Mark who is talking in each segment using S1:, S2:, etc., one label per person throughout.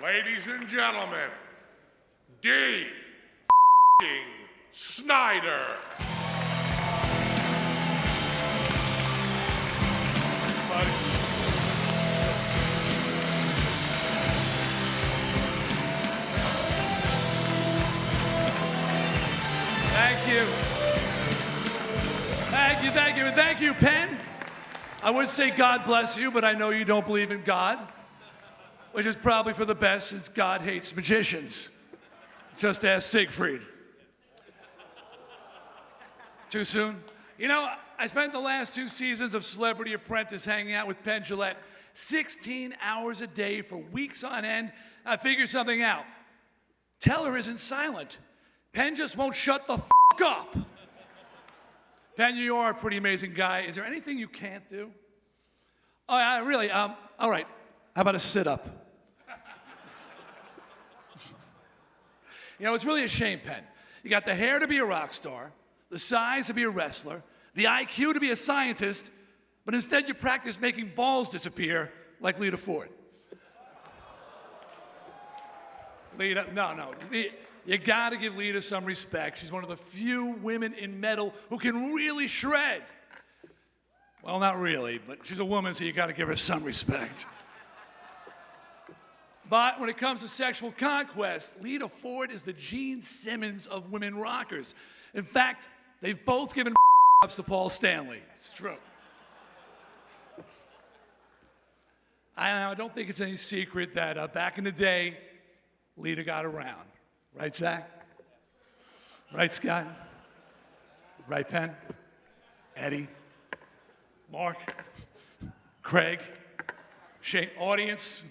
S1: Ladies and gentlemen, Dee Snider.
S2: Thank you. Thank you, thank you, and thank you, Penn. I would say God bless you, but I know you don't believe in God, which is probably for the best since God hates magicians. Just ask Siegfried. Too soon? You know, I spent the last 2 seasons of Celebrity Apprentice hanging out with Penn Jillette 16 hours a day for weeks on end. I figured something out. Teller isn't silent. Penn just won't shut the f*** up. Penn, you are a pretty amazing guy. Is there anything you can't do? Oh, really, all right. How about a sit-up? You know, it's really a shame, Penn. You got the hair to be a rock star, the size to be a wrestler, the IQ to be a scientist, but instead you practice making balls disappear like Lita Ford. Lita, no. You gotta give Lita some respect. She's one of the few women in metal who can really shred. Well, not really, but she's a woman, so you gotta give her some respect. But when it comes to sexual conquest, Lita Ford is the Gene Simmons of women rockers. In fact, they've both given ups to Paul Stanley. It's true. I don't think it's any secret that back in the day, Lita got around. Right, Zach? Right, Scott? Right, Penn? Eddie? Mark? Craig? Shane? Audience?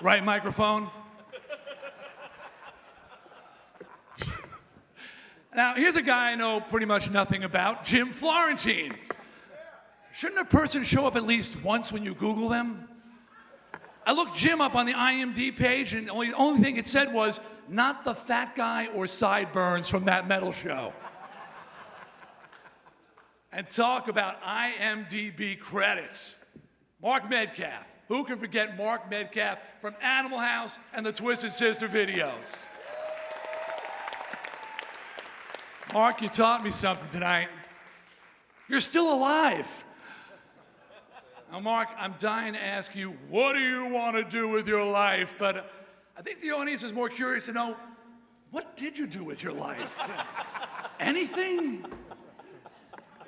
S2: Right microphone? Now, here's a guy I know pretty much nothing about, Jim Florentine. Shouldn't a person show up at least once when you Google them? I looked Jim up on the IMDb page, and the only thing it said was, not the fat guy or sideburns from that metal show. And talk about IMDb credits. Mark Metcalf. Who can forget Mark Metcalf from Animal House and the Twisted Sister videos? Mark, you taught me something tonight. You're still alive. Now, Mark, I'm dying to ask you, what do you want to do with your life? But I think the audience is more curious to know, what did you do with your life? Anything?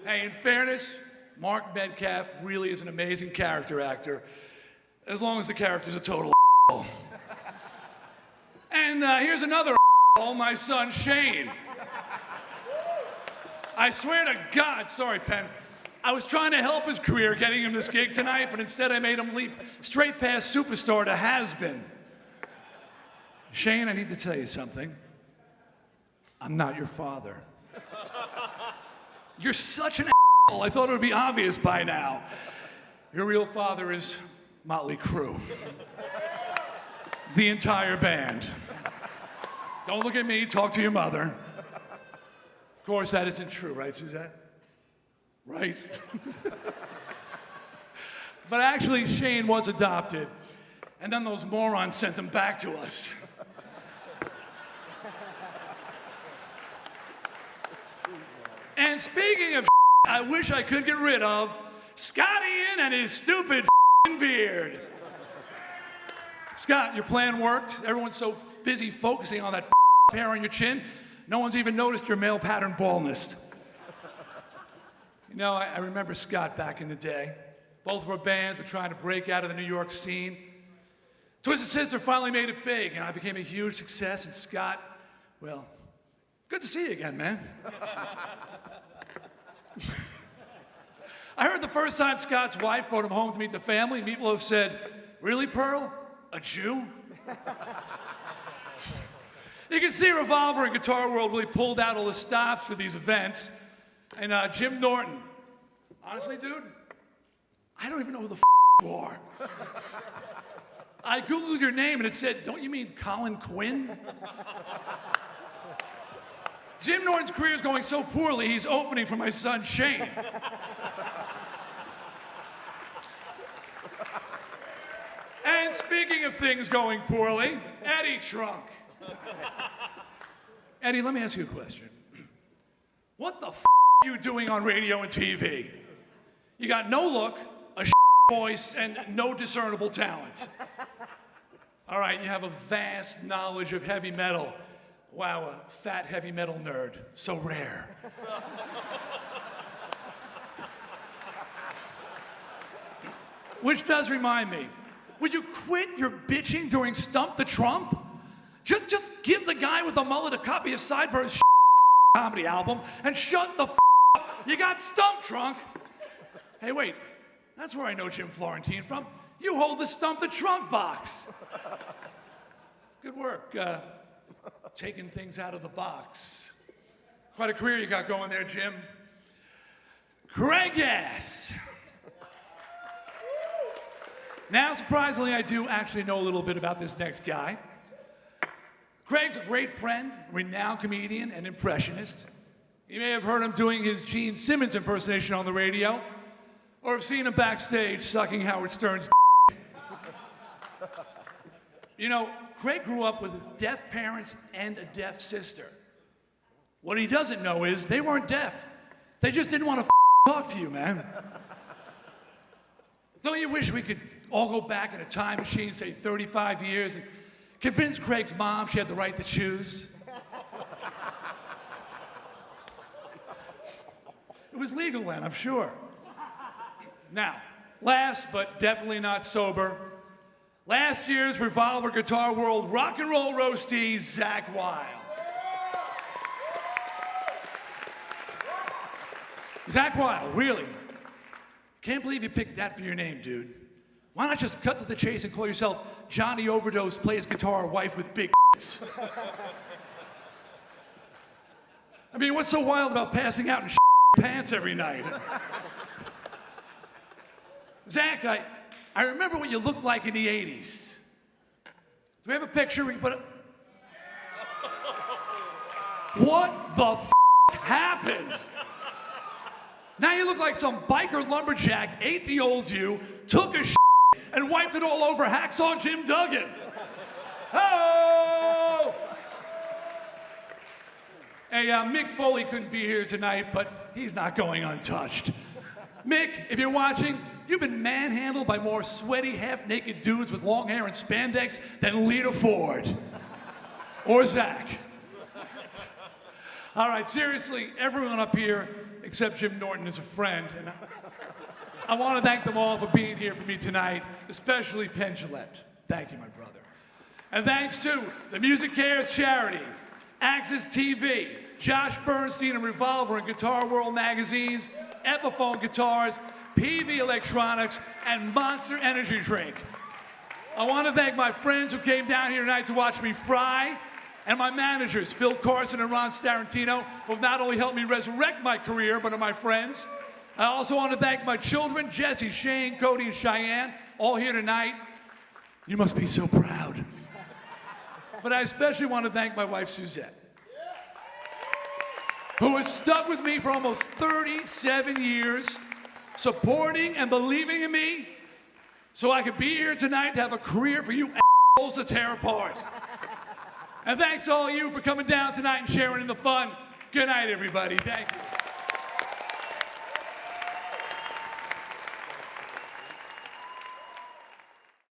S2: Hey, in fairness, Mark Metcalf really is an amazing character actor, as long as the character's a total asshole. And here's another asshole, my son Shane. I swear to God, sorry, Penn, I was trying to help his career getting him this gig tonight, but instead I made him leap straight past superstar to has-been. Shane, I need to tell you something. I'm not your father. You're such an asshole. I thought it would be obvious by now. Your real father is Motley Crue. The entire band. Don't look at me, talk to your mother. Of course, that isn't true, right, Suzette? Right? But actually, Shane was adopted, and then those morons sent him back to us. And speaking of I wish I could get rid of Scott Ian and his stupid beard. Scott, your plan worked. Everyone's so busy focusing on that hair on your chin, no one's even noticed your male pattern baldness. You know, I remember Scott back in the day. Both of our bands were trying to break out of the New York scene. Twisted Sister finally made it big, and I became a huge success. And Scott, well, good to see you again, man. I heard the first time Scott's wife brought him home to meet the family, people have said, "Really, Pearl? A Jew?" You can see Revolver and Guitar World really pulled out all the stops for these events. And Jim Norton, honestly, dude, I don't even know who the you are. I Googled your name and it said, don't you mean Colin Quinn? Jim Norton's career is going so poorly, he's opening for my son Shane. And speaking of things going poorly, Eddie Trunk. Eddie, let me ask you a question. What the are you doing on radio and TV? You got no look, a voice, and no discernible talent. All right, you have a vast knowledge of heavy metal. Wow, a fat heavy metal nerd. So rare. Which does remind me, would you quit your bitching during Stump the Trump? Just give the guy with the mullet a copy of Sideburns' comedy album and shut the up. You got Stump Trunk. Hey, wait, that's where I know Jim Florentine from. You hold the Stump the Trunk box. Good work, taking things out of the box. Quite a career you got going there, Jim. Craig Gass. Now, surprisingly, I do actually know a little bit about this next guy. Craig's a great friend, renowned comedian, and impressionist. You may have heard him doing his Gene Simmons impersonation on the radio, or have seen him backstage sucking Howard Stern's You know, Craig grew up with deaf parents and a deaf sister. What he doesn't know is they weren't deaf. They just didn't want to talk to you, man. Don't you wish we could all go back in a time machine, say 35 years, and convince Craig's mom she had the right to choose? It was legal then, I'm sure. Now, last but definitely not sober, last year's Revolver Guitar World Rock and Roll Roastie, Zakk Wylde. Zakk Wylde, really? Can't believe you picked that for your name, dude. Why not just cut to the chase and call yourself Johnny Overdose Plays Guitar, Wife with Big I mean, what's so wild about passing out in pants every night? Zakk, I remember what you looked like in the 80s. Do we have a picture we can put up? What the happened? Now you look like some biker lumberjack ate the old you, took a and wiped it all over Hacksaw Jim Duggan. Oh! Hey, Mick Foley couldn't be here tonight, but he's not going untouched. Mick, if you're watching, you've been manhandled by more sweaty, half-naked dudes with long hair and spandex than Lita Ford. Or Zakk. All right, seriously, everyone up here, except Jim Norton, is a friend, and I want to thank them all for being here for me tonight, especially Penn Jillette. Thank you, my brother. And thanks to the Music Cares Charity, Access TV, Josh Bernstein and Revolver and Guitar World magazines, Epiphone Guitars, PV Electronics, and Monster Energy Drink. I want to thank my friends who came down here tonight to watch me fry, and my managers, Phil Carson and Ron Starantino, who have not only helped me resurrect my career, but are my friends. I also want to thank my children, Jesse, Shane, Cody, and Cheyenne, all here tonight. You must be so proud. But I especially want to thank my wife, Suzette, who has stuck with me for almost 37 years, supporting and believing in me, so I could be here tonight to have a career for you assholes to tear apart. And thanks to all of you for coming down tonight and sharing in the fun. Good night, everybody. Thank you.